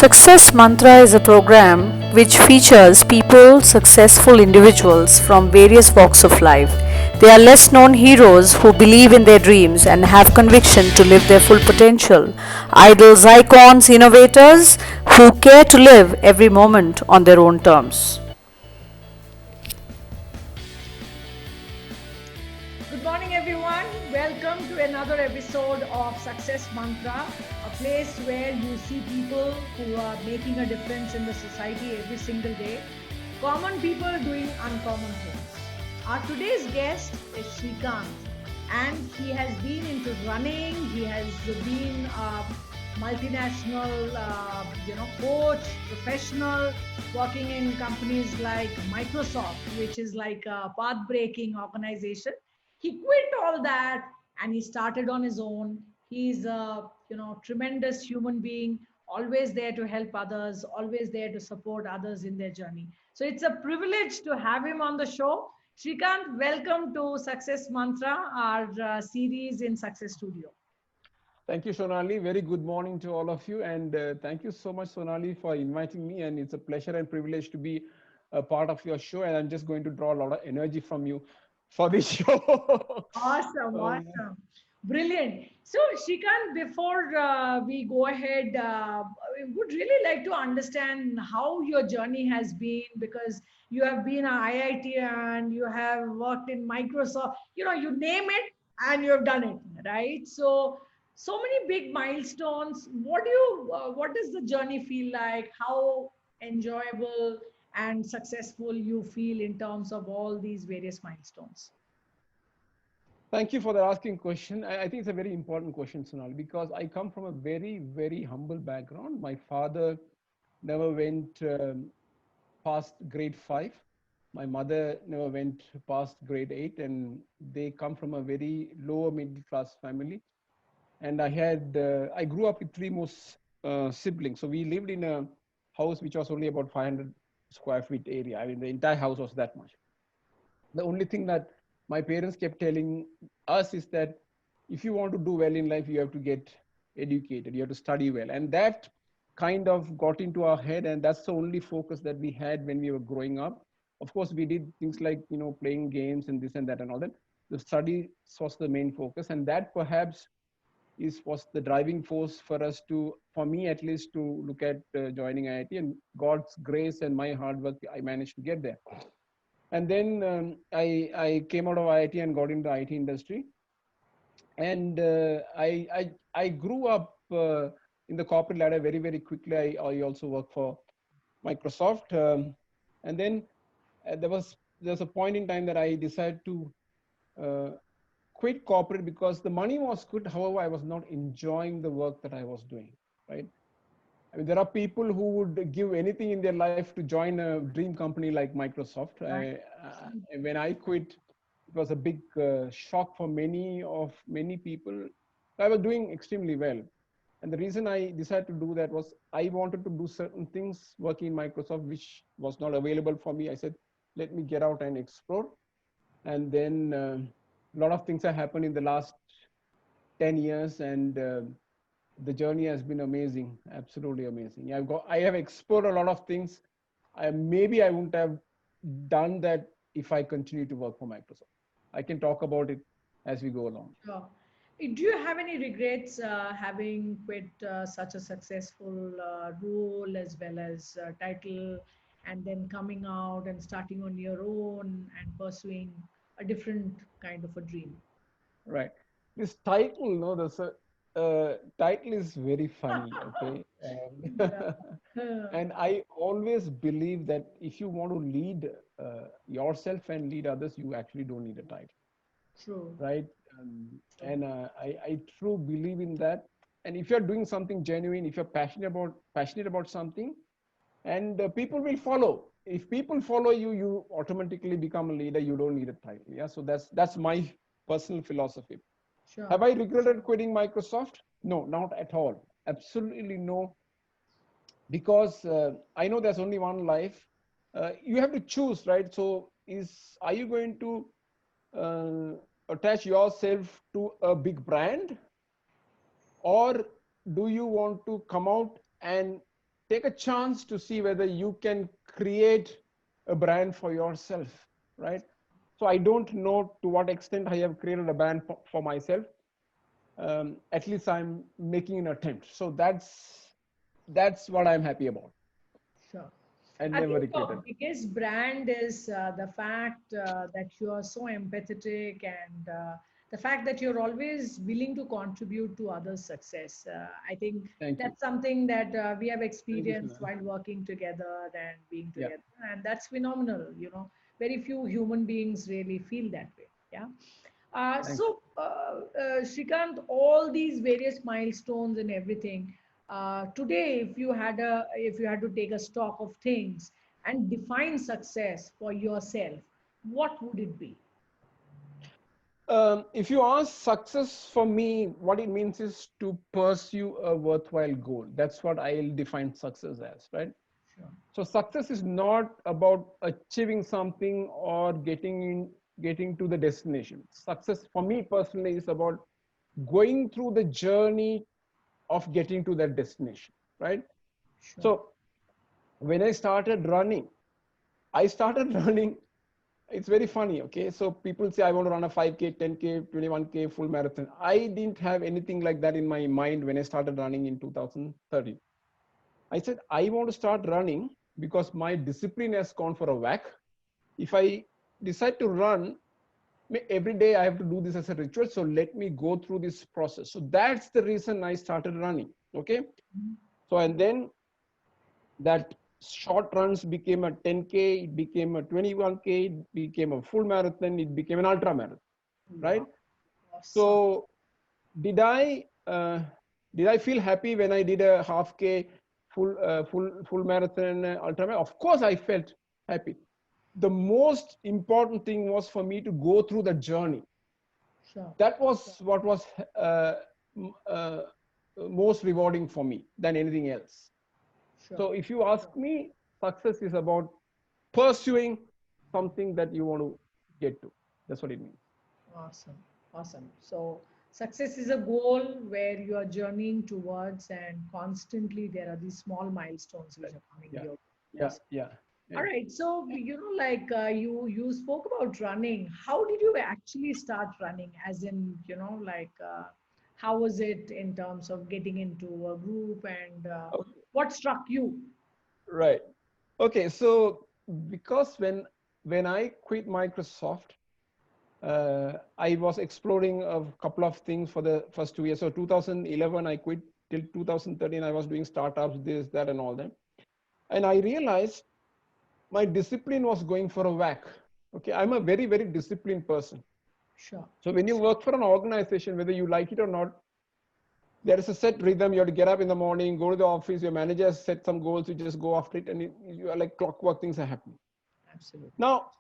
Success Mantra is a program which features people, successful individuals from various walks of life. They are less known heroes who believe in their dreams and have conviction to live their full potential. Idols, icons, innovators who care to live every moment on their own terms. Good morning, everyone. Welcome to another episode of Success Mantra, a place where you see people who are making a difference in the society every single day. Common people doing uncommon things. Our today's guest is Srikanth, and he has been into running. He has been a multinational, coach, professional, working in companies like Microsoft, which is like a path-breaking organization. He quit all that and he started on his own. He's a tremendous human being, always there to help others, always there to support others in their journey. So it's a privilege to have him on the show. Srikanth, welcome to Success Mantra, our series in Success Studio. Thank you, Sonali. Very good morning to all of you. And thank you so much, Sonali, for inviting me. And it's a pleasure and privilege to be a part of your show. And I'm just going to draw a lot of energy from you for this show. Awesome, awesome. Brilliant. So, Shrikant, before we go ahead, I would really like to understand how your journey has been because you have been an IIT and you have worked in Microsoft, you name it and you have done it, right? So many big milestones. What does the journey feel like? How enjoyable and successful you feel in terms of all these various milestones? Thank you for the asking question. I think it's a very important question, Sonali, because I come from a very, very humble background. My father never went past grade 5. My mother never went past grade 8, and they come from a very lower middle class family. And I grew up with three more siblings. So we lived in a house which was only about 500 square feet area. I mean, the entire house was that much. The only thing that my parents kept telling us is that if you want to do well in life, you have to get educated, you have to study well. And that kind of got into our head. And that's the only focus that we had when we were growing up. Of course, we did things like, playing games and this and that and all that. The study was the main focus. And that perhaps was the driving force for me at least, to look at joining IIT. And God's grace and my hard work, I managed to get there. And then I came out of IIT and got into the IT industry. And I grew up in the corporate ladder very, very quickly. I also worked for Microsoft. And then there's a point in time that I decided to quit corporate because the money was good. However, I was not enjoying the work that I was doing, right? I mean, there are people who would give anything in their life to join a dream company like Microsoft. Right. When I quit, it was a big shock for many people. I was doing extremely well. And the reason I decided to do that was I wanted to do certain things working in Microsoft, which was not available for me. I said, let me get out and explore. And then a lot of things have happened in the last 10 years. And the journey has been amazing, absolutely amazing. I have explored a lot of things. Maybe I wouldn't have done that if I continue to work for Microsoft. I can talk about it as we go along. Sure. Do you have any regrets having quit such a successful role as well as title and then coming out and starting on your own and pursuing a different kind of a dream? Right. This title, no, the title is very funny, okay? Yeah. And I always believe that if you want to lead yourself and lead others, you actually don't need a title, True. right? And I true believe in that. And if you're doing something genuine, if you're passionate about something, and people will follow. If people follow you, you automatically become a leader. You don't need a title. Yeah. So that's my personal philosophy. Sure. Have I regretted quitting Microsoft? No, not at all. Absolutely no, because I know there's only one life. You have to choose, right? So are you going to attach yourself to a big brand, or do you want to come out and take a chance to see whether you can create a brand for yourself, right? So I don't know to what extent I have created a brand for myself. At least I'm making an attempt. So that's what I'm happy about. Sure. And I never think regretted. the biggest brand is the fact that you are so empathetic and the fact that you're always willing to contribute to others' success. I think Thank you. that's something that we have Thank you, experienced Sunil. while working together and being Yeah. together. And that's phenomenal. Very few human beings really feel that way. Yeah. Thanks. Shrikant, all these various milestones and everything. Today, if you had to take a stock of things and define success for yourself, what would it be? If you ask success for me, what it means is to pursue a worthwhile goal. That's what I'll define success as, right? Sure. So success is not about achieving something or getting to the destination. Success for me personally is about going through the journey of getting to that destination, right? Sure. So when I started running, I started running. It's very funny. Okay. So people say, I want to run a 5K, 10K, 21K full marathon. I didn't have anything like that in my mind when I started running in 2013. I said, I want to start running because my discipline has gone for a whack. If I decide to run, every day I have to do this as a ritual. So let me go through this process. So that's the reason I started running. Okay. So, and then that short runs became a 10K, it became a 21K, it became a full marathon, it became an ultra marathon, right? Wow. Awesome. So did I feel happy when I did a half K, full marathon, ultra marathon? Of course I felt happy. The most important thing was for me to go through the journey. Sure. That was what was most rewarding for me than anything else. Sure. So if you ask me, success is about pursuing something that you want to get to. That's what it means. Awesome. Awesome. So success is a goal where you are journeying towards, and constantly there are these small milestones which are coming Yeah. your way. Yeah. Awesome. Yeah. All right. So, you spoke about running. How did you actually start running? As in, how was it in terms of getting into a group, and Okay. what struck you? Right. Okay. So because when I quit Microsoft, I was exploring a couple of things for the first 2 years. So 2011, I quit. Till 2013, I was doing startups, this, that, and all that. And I realized my discipline was going for a whack. Okay, I'm a very, very disciplined person. Sure. So when you work for an organization, whether you like it or not, there is a set rhythm. You have to get up in the morning, go to the office. Your manager has set some goals. You just go after it, and you are like clockwork. Things are happening. Absolutely. Now,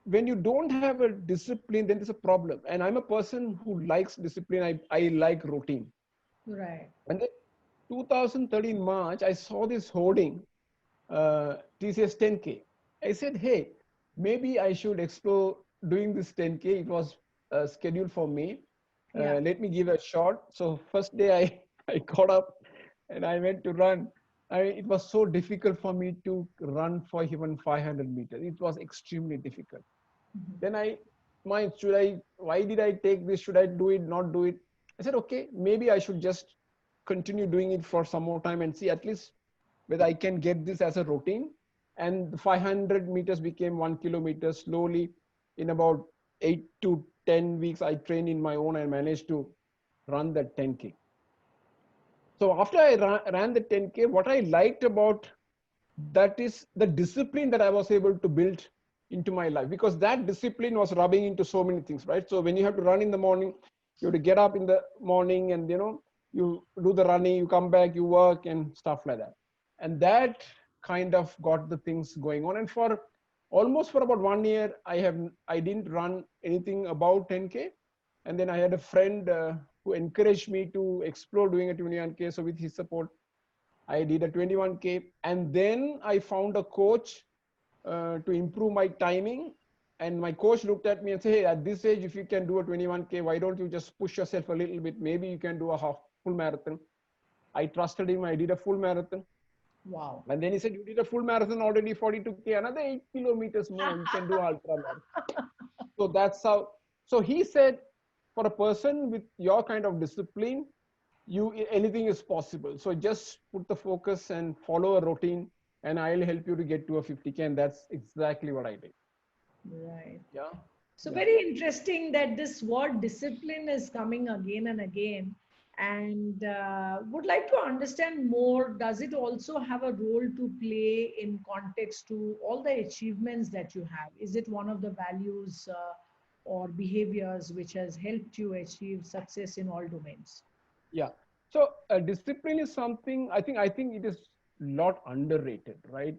when you don't have a discipline, then there's a problem. And I'm a person who likes discipline. I like routine. Right. And then 2013 March, I saw this hoarding, TCS 10K. I said, hey, maybe I should explore doing this 10K. It was scheduled for May. Yeah. Let me give a shot. So first day I got up and I went to run. It was so difficult for me to run for even 500 meters. It was extremely difficult. Then why did I take this? Should I do it, not do it? I said, okay, maybe I should just continue doing it for some more time and see at least whether I can get this as a routine. And the 500 meters became 1 kilometer slowly. In about 8 to 10 weeks, I trained in my own and managed to run that 10K. So after I ran the 10K, what I liked about that is the discipline that I was able to build into my life, because that discipline was rubbing into so many things, right? So when you have to run in the morning, you have to get up in the morning and, you do the running, you come back, you work and stuff like that. And that kind of got the things going on. And for almost for about 1 year, I didn't run anything about 10K. And then I had a friend who encouraged me to explore doing a 21K. So with his support, I did a 21K. And then I found a coach to improve my timing. And my coach looked at me and said, hey, at this age, if you can do a 21K, why don't you just push yourself a little bit? Maybe you can do a full marathon. I trusted him. I did a full marathon. Wow. And then he said, you did a full marathon already, 42K, another 8 kilometers more, you can do ultra marathon. So that's how. So he said, for a person with your kind of discipline, anything is possible. So just put the focus and follow a routine, and I'll help you to get to a 50K. And that's exactly what I did. Right. Yeah. So Yeah. very interesting that this word discipline is coming again and again. And would like to understand more. Does it also have a role to play in context to all the achievements that you have? Is it one of the values or behaviors which has helped you achieve success in all domains? Yeah. So discipline is something I think it is a lot underrated, right?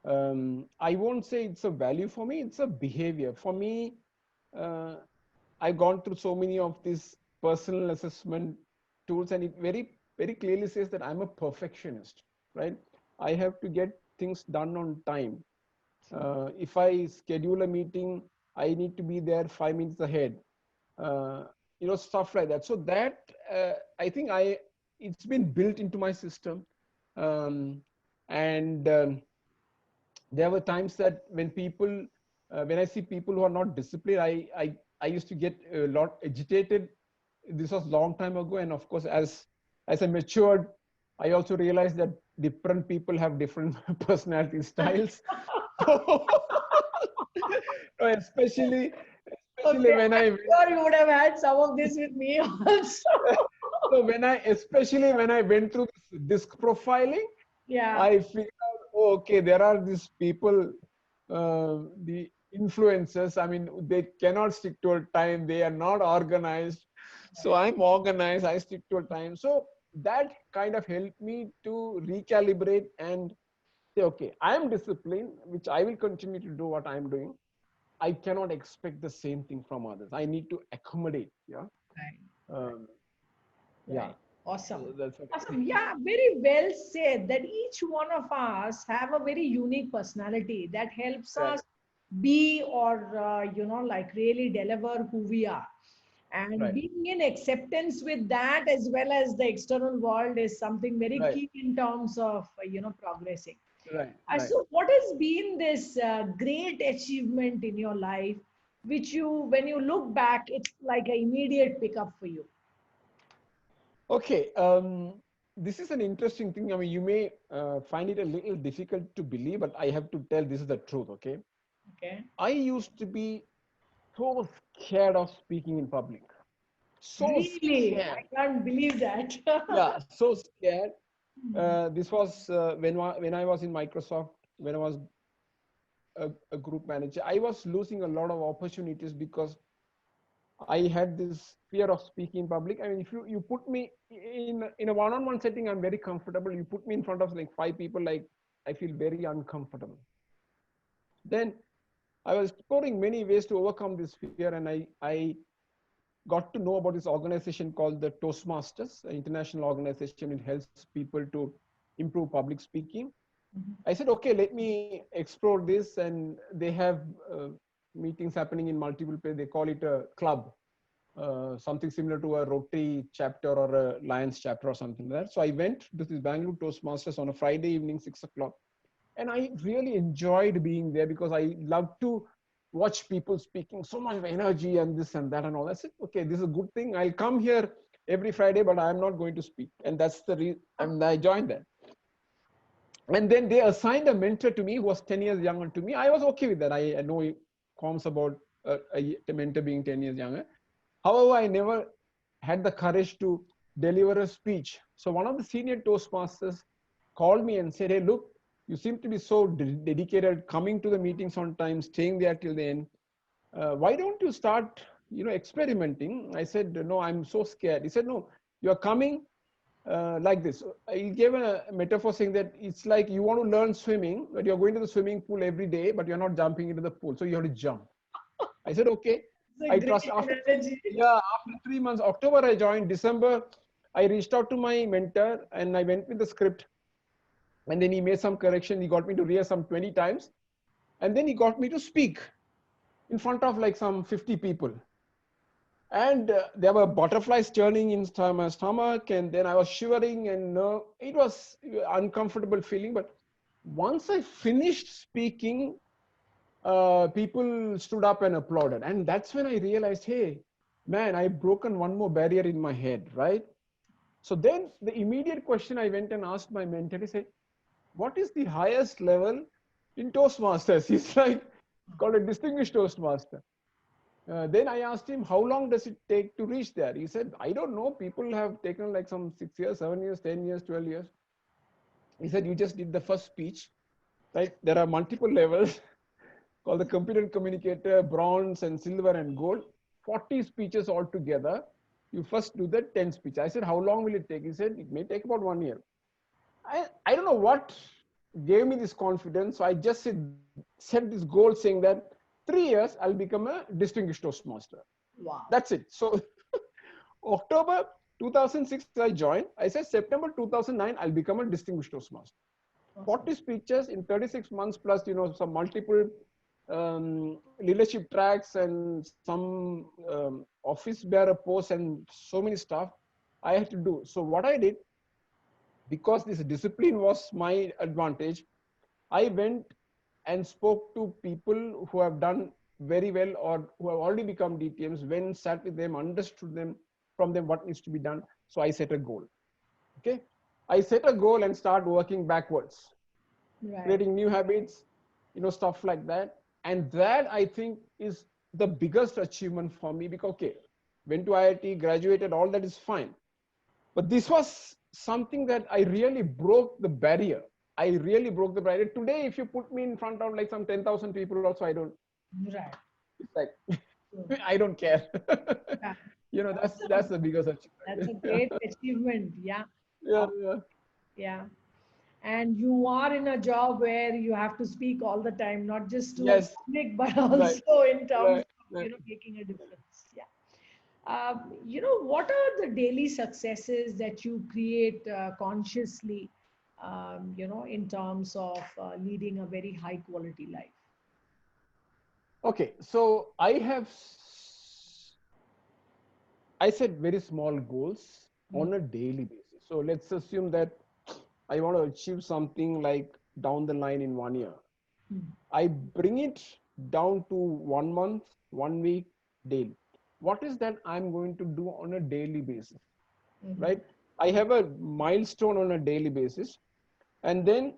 I won't say it's a value for me, it's a behavior. For me, uh, I've gone through so many of these personal assessment tools, and it very clearly says that I'm a perfectionist, right? I have to get things done on time. If I schedule a meeting, I need to be there 5 minutes ahead. Uh, Stuff like that. So that I think it's been built into my system, um, and there were times that when I see people who are not disciplined, I used to get a lot agitated. This was long time ago, and of course, as I matured, I also realized that different people have different personality styles. So, especially Okay, when I'm sure you would have had some of this with me also. so especially when I went through this disc profiling, Yeah. I figured out, oh, okay, there are these people, the influencers. I mean, they cannot stick to a time. They are not organized. So I'm organized. I stick to a time. So that kind of helped me to recalibrate and say, okay, I am disciplined, which I will continue to do what I'm doing. I cannot expect the same thing from others. I need to accommodate. Yeah. Right. Um, yeah. Right. Awesome. That's what I Awesome. Yeah, very well said that each one of us have a very unique personality that helps Right. us be or, like really deliver who we are. And Right. being in acceptance with that as well as the external world is something very Right. key in terms of, progressing. Right. Right. So what has been this great achievement in your life, which when you look back, it's like an immediate pickup for you? Okay. This is an interesting thing. I mean, you may find it a little difficult to believe, but I have to tell this is the truth. Okay. Okay. I used to be so scared of speaking in public. So Really? scared. I can't believe that. Yeah. So scared. This was when I was in Microsoft, when I was a group manager. I was losing a lot of opportunities because I had this fear of speaking in public. I mean, if you put me in a one-on-one setting, I'm very comfortable. You put me in front of like 5 people, like I feel very uncomfortable. Then I was exploring many ways to overcome this fear, and I got to know about this organization called the Toastmasters, an international organization. It helps people to improve public speaking. I said, okay, let me explore this, and they have meetings happening in multiple places. They call it a club. Something similar to a Rotary chapter or a Lions chapter or something like that. So I went to this Bangalore Toastmasters on a Friday evening, 6 o'clock. And I really enjoyed being there because I love to watch people speaking so much of energy and this and that and all. I said, okay, this is a good thing. I'll come here every Friday, but I'm not going to speak. And that's the reason. And I joined that. And then they assigned a mentor to me who was 10 years younger to me. I was okay with that. I know comms about a mentor being 10 years younger. However, I never had the courage to deliver a speech. So one of the senior Toastmasters called me and said, hey, look, you seem to be so dedicated, coming to the meetings on time, staying there till the end. Why don't you start, experimenting? I said, no, I'm so scared. He said, no, you're coming like this. He gave a metaphor saying that it's like you want to learn swimming, but you're going to the swimming pool every day, but you're not jumping into the pool. So you have to jump. I said, okay. It's a I great trust. After analogy. yeah, after 3 months, October I joined. December, I reached out to my mentor and I went with the script. And then he made some correction. He got me to rehearse some 20 times. And then he got me to speak in front of like some 50 people. And there were butterflies turning in my stomach, and then I was shivering, and it was uncomfortable feeling. But once I finished speaking, people stood up and applauded, and that's when I realized, hey, man, I've broken one more barrier in my head, right? So then the immediate question I went and asked my mentor, he said, what is the highest level in Toastmasters? He's like, it's called a distinguished Toastmaster. Then I asked him, how long does it take to reach there? He said, I don't know. People have taken like some 6 years, 7 years, 10 years, 12 years. He said, you just did the first speech, right? There are multiple levels called the competent communicator, bronze and silver and gold, 40 speeches altogether. You first do the 10 speech. I said, how long will it take? He said, it may take about 1 year. I don't know what gave me this confidence. So I just set this goal saying that 3 years, I'll become a distinguished Toastmaster. Wow. That's it. So October 2006, I joined. I said September 2009, I'll become a distinguished Toastmaster. Awesome. 40 speeches in 36 months plus, some multiple leadership tracks and some office bearer posts and so many stuff I had to do. So what I did, because this discipline was my advantage, I went and spoke to people who have done very well or who have already become DTMs, went, sat with them, understood them, from them what needs to be done. So I set a goal. Okay. I set a goal and start working backwards, creating new habits, stuff like that. And that I think is the biggest achievement for me because, okay, went to IIT, graduated, all that is fine. But this was something that I really broke the barrier. I really broke the barrier. Today, if you put me in front of like some 10,000 people also, I don't. Right. It's like, I don't care. Yeah. That's the biggest achievement. That's a great achievement. Yeah. Yeah. Yeah. And you are in a job where you have to speak all the time, not just to Yes. public, but also in terms right. of making a difference. Yeah. What are the daily successes that you create consciously, in terms of leading a very high quality life? Okay, so I set very small goals on a daily basis. So let's assume that I want to achieve something like down the line in 1 year. I bring it down to 1 month, 1 week, daily. What is that I'm going to do on a daily basis, right? I have a milestone on a daily basis. And then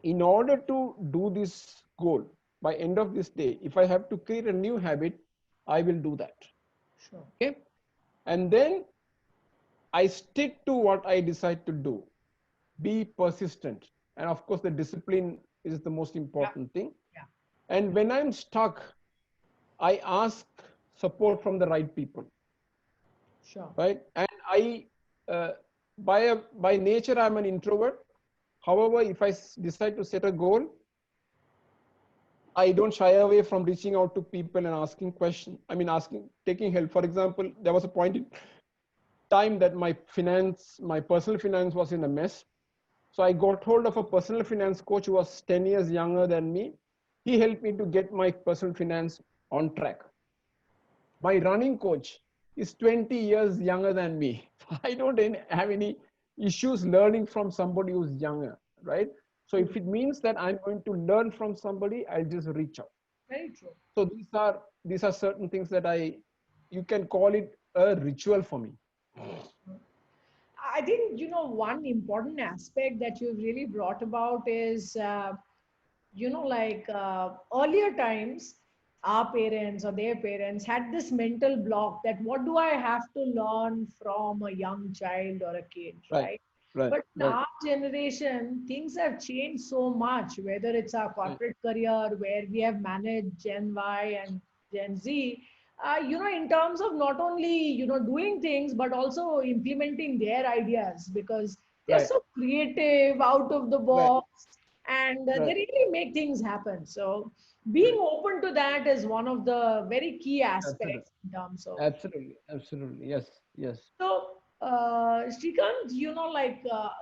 in order to do this goal, by end of this day, if I have to create a new habit, I will do that. Sure. Okay. And then I stick to what I decide to do. Be persistent. And of course, the discipline is the most important thing. Yeah. And when I'm stuck, I ask support from the right people. Sure. Right. And I, by nature, I'm an introvert. However, if I decide to set a goal, I don't shy away from reaching out to people and asking questions. I mean, taking help. For example, there was a point in time that my personal finance was in a mess. So I got hold of a personal finance coach who was 10 years younger than me. He helped me to get my personal finance on track. My running coach is 20 years younger than me. I don't have any issues learning from somebody who's younger, right? So if it means that I'm going to learn from somebody, I'll just reach out. Very true. So these are certain things that you can call it a ritual for me. I think, one important aspect that you've really brought about is, earlier times, our parents or their parents had this mental block that what do I have to learn from a young child or a kid, right? But in our generation, things have changed so much, whether it's our corporate career, where we have managed Gen Y and Gen Z, in terms of not only, doing things, but also implementing their ideas because they're so creative, out of the box, and they really make things happen. So being open to that is one of the very key aspects in terms of. Absolutely. Yes. So, Srikanth,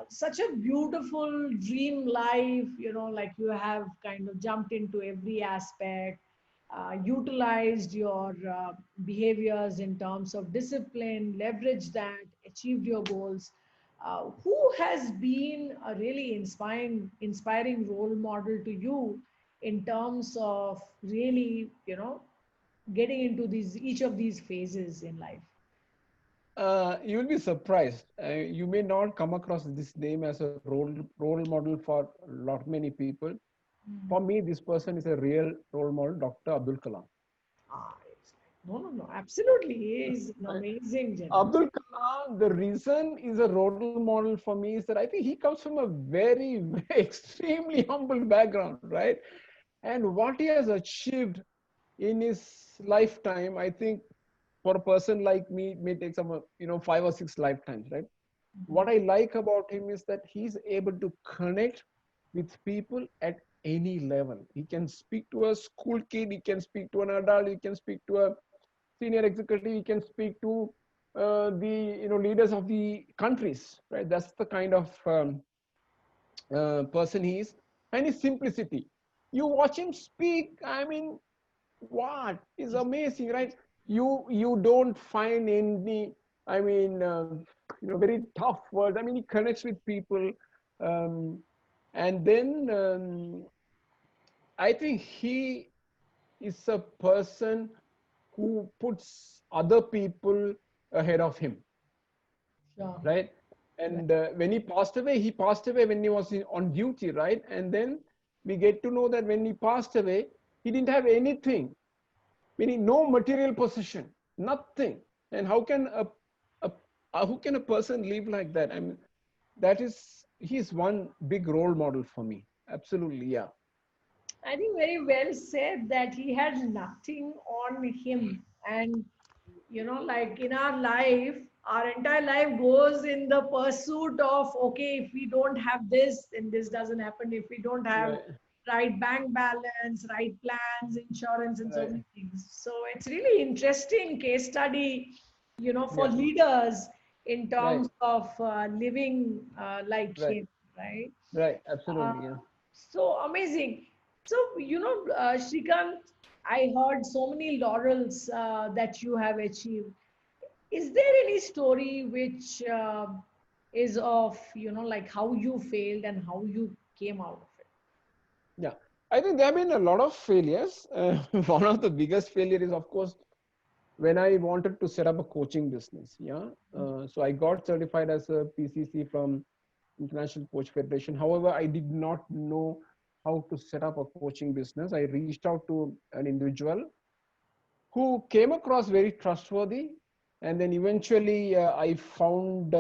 such a beautiful dream life, like you have kind of jumped into every aspect. utilized your behaviors in terms of discipline, leveraged that, achieved your goals. Who has been a really inspiring role model to you in terms of really, getting into each of these phases in life? You will be surprised. You may not come across this name as a role model for a lot many people. For me, this person is a real role model, Dr. Abdul Kalam. No, absolutely. He is an Right? amazing gentleman. Abdul Kalam, the reason is a role model for me is that I think he comes from a very, very extremely humble background, right? And what he has achieved in his lifetime, I think for a person like me, it may take some, 5 or 6 lifetimes, right? What I like about him is that he's able to connect with people at any level. He can speak to a school kid, he can speak to an adult, he can speak to a senior executive, he can speak to the leaders of the countries, right? That's the kind of person he is, and his simplicity. You watch him speak. I mean, what is amazing, right? You don't find any. I mean, very tough words. I mean, he connects with people, um, and then I think he is a person who puts other people ahead of him, Sure. right? Right. And when he passed away when he was on duty, right? And then we get to know that when he passed away, he didn't have anything, meaning no material possession, nothing. And a how can a person live like that? I mean, he's one big role model for me. Absolutely, yeah. I think very well said that he had nothing on him. And, like in our life, our entire life goes in the pursuit of, okay, if we don't have this, then this doesn't happen. If we don't have Right, right bank balance, right plans, insurance, and so right, many things. So it's really interesting case study, for yeah, leaders in right, terms of living like right, him, right? right, Uh, absolutely, yeah. so amazing. So, Shrikant, I heard so many laurels that you have achieved. Is there any story which is of, like how you failed and how you came out of it? Yeah, I think there have been a lot of failures. One of the biggest failure is, of course, when I wanted to set up a coaching business. Yeah, so I got certified as a PCC from International Coach Federation. However, I did not know how to set up a coaching business. I reached out to an individual who came across very trustworthy, and then eventually I found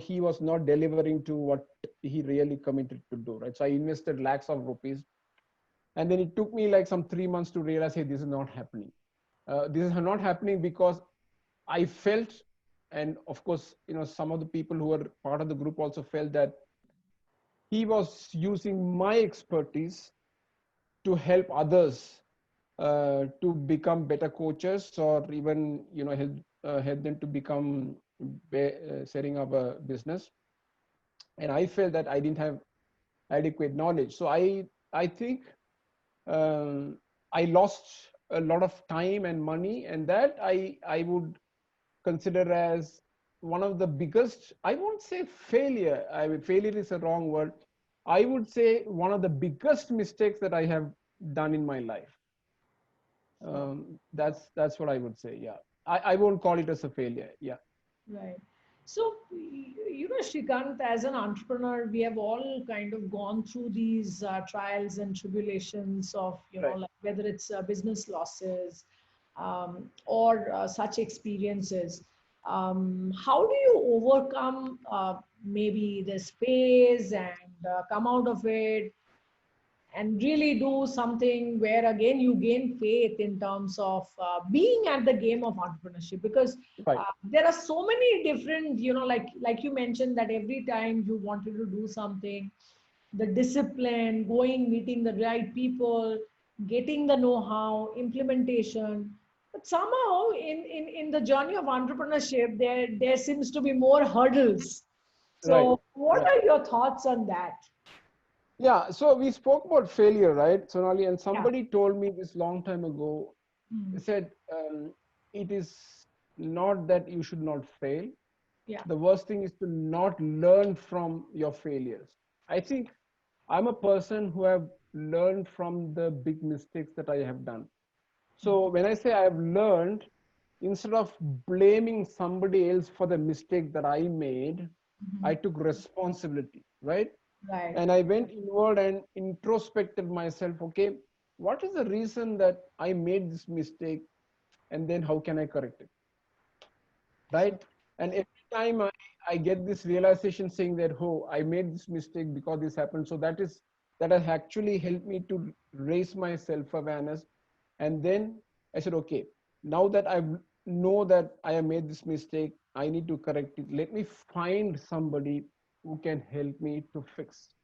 he was not delivering to what he really committed to do. Right, so I invested lakhs of rupees, and then it took me like some 3 months to realize, hey, this is not happening. This is not happening because I felt, and of course, some of the people who were part of the group also felt that he was using my expertise to help others to become better coaches, or even help them to become setting up a business. And I felt that I didn't have adequate knowledge, so I think I lost a lot of time and money, and that I would consider as one of the biggest, I won't say failure, I mean, failure is a wrong word, I would say one of the biggest mistakes that I have done in my life. Sure. That's what I would say. Yeah, I won't call it as a failure. Yeah. Right. So, Shrikant, as an entrepreneur, we have all kind of gone through these trials and tribulations of, Right. like whether it's business losses or such experiences. How do you overcome maybe this phase and come out of it and really do something where again you gain faith in terms of being at the game of entrepreneurship? Because Right. there are so many different, like you mentioned that every time you wanted to do something, the discipline, going, meeting the right people, getting the know-how, implementation. But somehow in the journey of entrepreneurship, there seems to be more hurdles. Right. So what Right. are your thoughts on that? Yeah, so we spoke about failure, right, Sonali? And Yeah. somebody told me this long time ago. They Mm. said, it is not that you should not fail. Yeah. The worst thing is to not learn from your failures. I think I'm a person who have learned from the big mistakes that I have done. So when I say I have learned, instead of blaming somebody else for the mistake that I made, I took responsibility, right? Right. And I went inward and introspected myself. Okay, what is the reason that I made this mistake, and then how can I correct it, Sure. right? And every time I get this realization saying that, oh, I made this mistake because this happened. So that has actually helped me to raise my self-awareness. And then I said, okay, now that I know that I have made this mistake, I need to correct it. Let me find somebody who can help me to fix,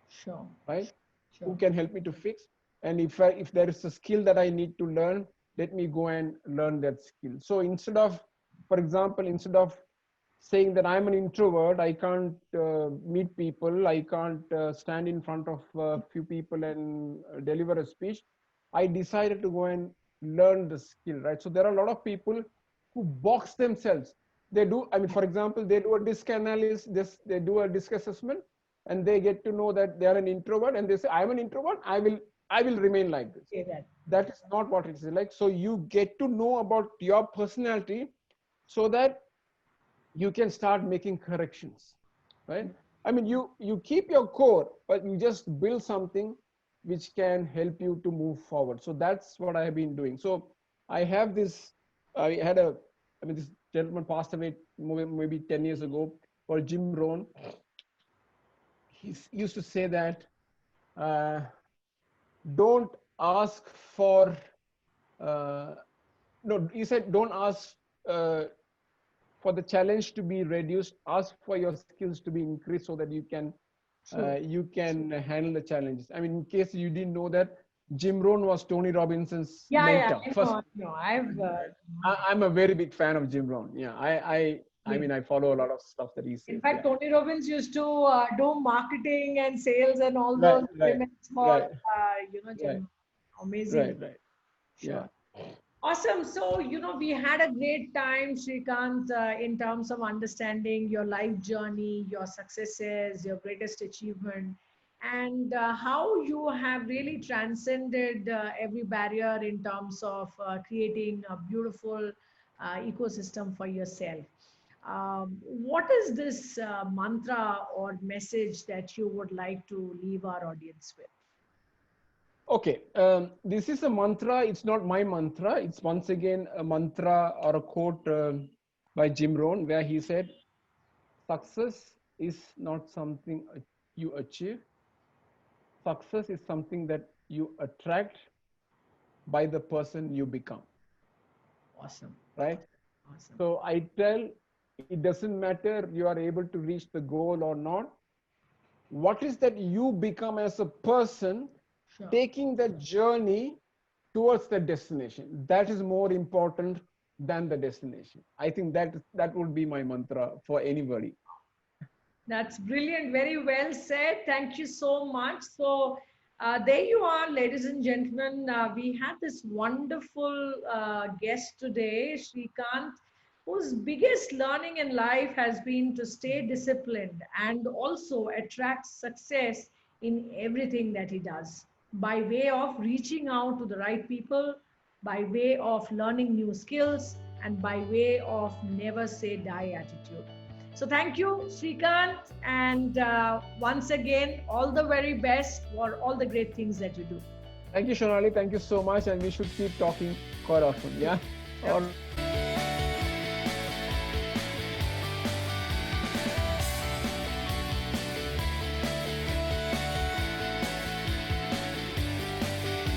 Sure. right? Sure. Who can help me to fix. And if there is a skill that I need to learn, let me go and learn that skill. So instead of, for example, instead of saying that I'm an introvert, I can't meet people, I can't stand in front of a few people and deliver a speech, I decided to go and learn the skill, right? So there are a lot of people who box themselves. They do, I mean, for example, they do a disc analysis, they do a disc assessment, and they get to know that they are an introvert, and they say, I'm an introvert, I will remain like this. Say that. That is not what it is like. So you get to know about your personality so that you can start making corrections, right? I mean, you keep your core, but you just build something which can help you to move forward. So that's what I have been doing. So I have this, I had a, I mean, this gentleman passed away maybe 10 years ago, called Jim Rohn. He used to say that, uh, don't ask for, uh, no, he said, don't ask for the challenge to be reduced, ask for your skills to be increased so that you can handle the challenges. I mean, in case you didn't know that, Jim Rohn was Tony Robinson's Yeah, mentor. I First, know. No, I've. I'm a very big fan of Jim Rohn. Yeah, I mean, I follow a lot of stuff that he In says. fact, Yeah. Tony Robbins used to do marketing and sales and all Right, those right, elements for, right, right, Jim. Amazing. right. Sure. Yeah. Awesome. So, we had a great time, Shrikant, in terms of understanding your life journey, your successes, your greatest achievement, and how you have really transcended every barrier in terms of creating a beautiful ecosystem for yourself. What is this mantra or message that you would like to leave our audience with? Okay, this is a mantra. It's not my mantra. It's once again a mantra or a quote by Jim Rohn, where he said, success is not something you achieve. Success is something that you attract by the person you become. Awesome. Right? Awesome. So I tell, it doesn't matter you are able to reach the goal or not. What is that you become as a person, Sure. taking that journey towards the destination? That is more important than the destination. I think that would be my mantra for anybody. That's brilliant. Very well said. Thank you so much. So, there you are, ladies and gentlemen. We had this wonderful guest today, Shrikant, whose biggest learning in life has been to stay disciplined and also attract success in everything that he does by way of reaching out to the right people, by way of learning new skills, and by way of never say die attitude. So thank you, Shrikant, and once again, all the very best for all the great things that you do. Thank you, Shonali. Thank you so much, and we should keep talking quite often. Yeah. All